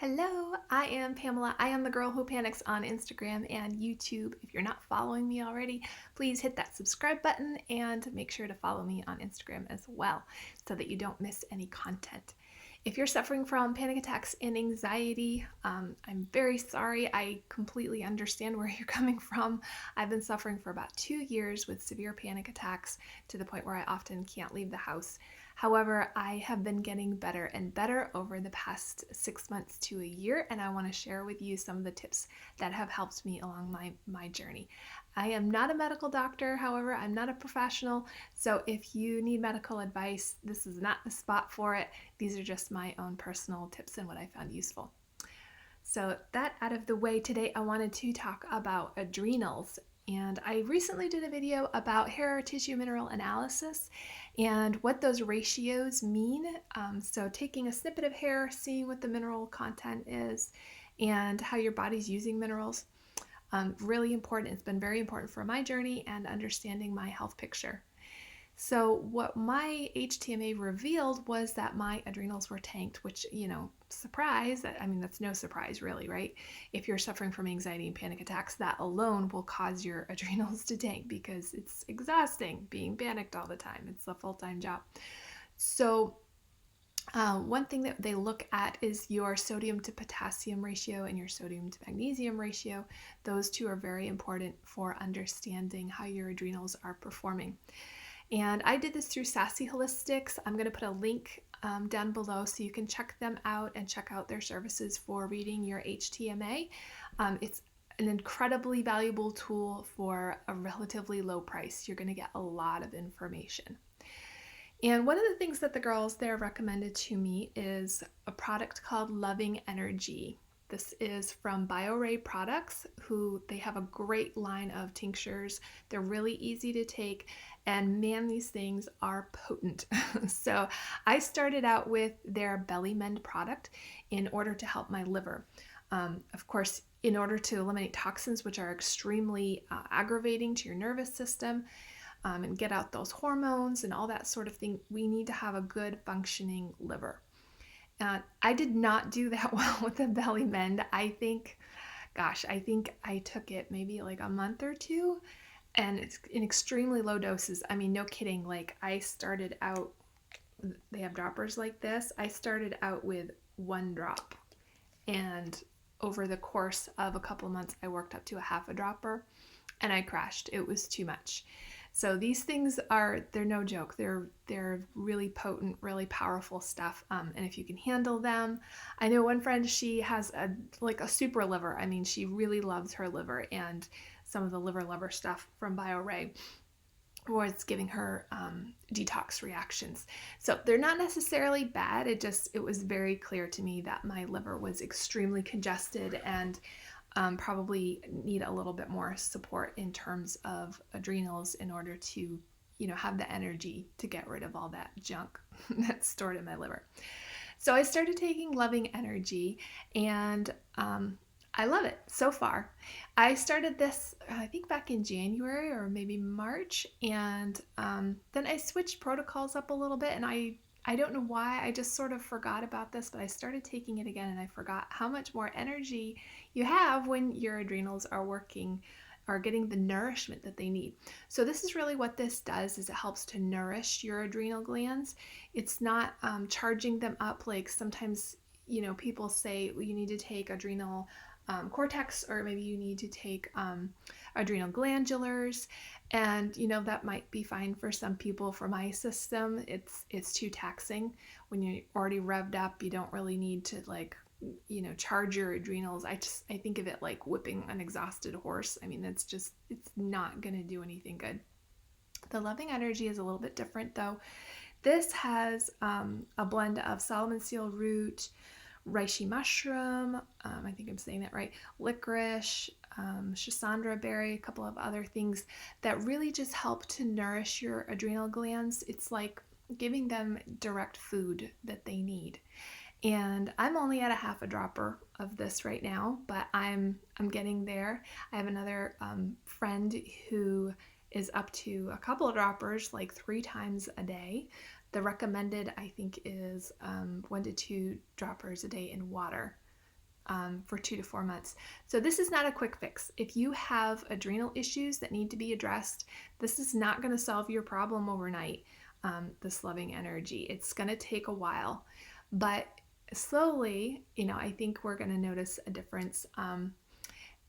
Hello, I am Pamela. I am the girl who panics on Instagram and YouTube. If you're not following me already, please hit that subscribe button and make sure to follow me on Instagram as well so that you don't miss any content. If you're suffering from panic attacks and anxiety, I'm very sorry. I completely understand where you're coming from. I've been suffering for about 2 years with severe panic attacks to the point where I often can't leave the house. However, I have been getting better and better over the past 6 months to a year, and I want to share with you some of the tips that have helped me along my journey. I am not a medical doctor, however, I'm not a professional, so if you need medical advice, this is not the spot for it. These are just my own personal tips and what I found useful. So, that out of the way, today I wanted to talk about adrenals. And I recently did a video about hair tissue mineral analysis and what those ratios mean. So, taking a snippet of hair, seeing what the mineral content is, and how your body's using minerals. Really important. It's been very important for my journey and understanding my health picture. So, what my HTMA revealed was that my adrenals were tanked, which, surprise. I mean, that's no surprise, really, right? If you're suffering from anxiety and panic attacks, that alone will cause your adrenals to tank because it's exhausting being panicked all the time. It's a full time job. So, one thing that they look at is your sodium to potassium ratio and your sodium to magnesium ratio. Those two are very important for understanding how your adrenals are performing. And I did this through Sassy Holistics. I'm going to put a link down below so you can check them out and check out their services for reading your HTMA. It's an incredibly valuable tool for a relatively low price. You're going to get a lot of information. And one of the things that the girls there recommended to me is a product called Loving Energy. This is from Bioray products, who they have a great line of tinctures. They're really easy to take, and man, these things are potent. So I started out with their Belly Mend product in order to help my liver. Of course, in order to eliminate toxins, which are extremely aggravating to your nervous system, and get out those hormones and all that sort of thing, we need to have a good functioning liver. I did not do that well with the Belly Mend. I think I took it maybe like a month or two, and it's in extremely low doses. I mean, no kidding. Like, I started out, they have droppers like this. I started out with 1 drop, and over the course of a couple of months, I worked up to a half a dropper, and I crashed. It was too much. So these things they're no joke. They're really potent, really powerful stuff. And if you can handle them, I know one friend, she has a super liver. I mean, she really loves her liver, and some of the liver stuff from Bioray was giving her detox reactions. So they're not necessarily bad. It was very clear to me that my liver was extremely congested and probably need a little bit more support in terms of adrenals in order to, have the energy to get rid of all that junk that's stored in my liver. So I started taking Loving Energy, and I love it so far. I started this, I think, back in January or maybe March, and then I switched protocols up a little bit, and I don't know why, I just sort of forgot about this, but I started taking it again, and I forgot how much more energy you have when your adrenals are working, are getting the nourishment that they need. So this is really what this does, is it helps to nourish your adrenal glands. It's not charging them up like sometimes, people say, well, you need to take adrenal cortex, or maybe you need to take adrenal glandulars, and that might be fine for some people. For my system, it's too taxing. When you're already revved up, you don't really need to charge your adrenals. I think of it like whipping an exhausted horse. I mean, it's not going to do anything good. The Loving Energy is a little bit different, though. This has a blend of Solomon seal root, reishi mushroom, I think I'm saying that right, licorice, schisandra berry, a couple of other things that really just help to nourish your adrenal glands. It's like giving them direct food that they need. And I'm only at a half a dropper of this right now, but I'm getting there. I have another friend who is up to a couple of droppers, like 3 times a day. The recommended, I think, is 1 to 2 droppers a day in water. for 2 to 4 months. So this is not a quick fix. If you have adrenal issues that need to be addressed, this is not going to solve your problem overnight, this loving energy. It's going to take a while, but slowly, I think we're going to notice a difference.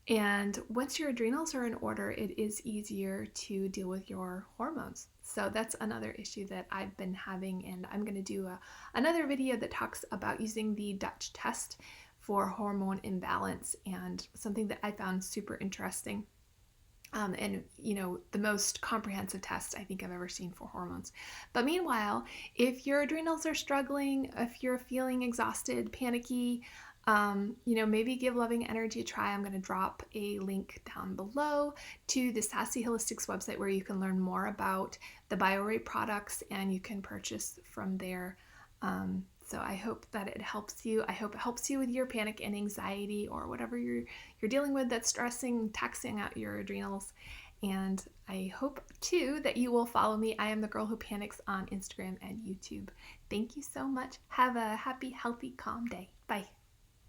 And once your adrenals are in order, it is easier to deal with your hormones. So that's another issue that I've been having, and I'm going to do another video that talks about using the Dutch test for hormone imbalance, and something that I found super interesting. And the most comprehensive test I think I've ever seen for hormones. But meanwhile, if your adrenals are struggling, if you're feeling exhausted, panicky, maybe give Loving Energy a try. I'm going to drop a link down below to the Sassy Holistics website where you can learn more about the Bioray products, and you can purchase from there. So I hope that it helps you. I hope it helps you with your panic and anxiety, or whatever you're dealing with that's stressing, taxing out your adrenals. And I hope too that you will follow me. I am the Girl Who Panics on Instagram and YouTube. Thank you so much. Have a happy, healthy, calm day. Bye.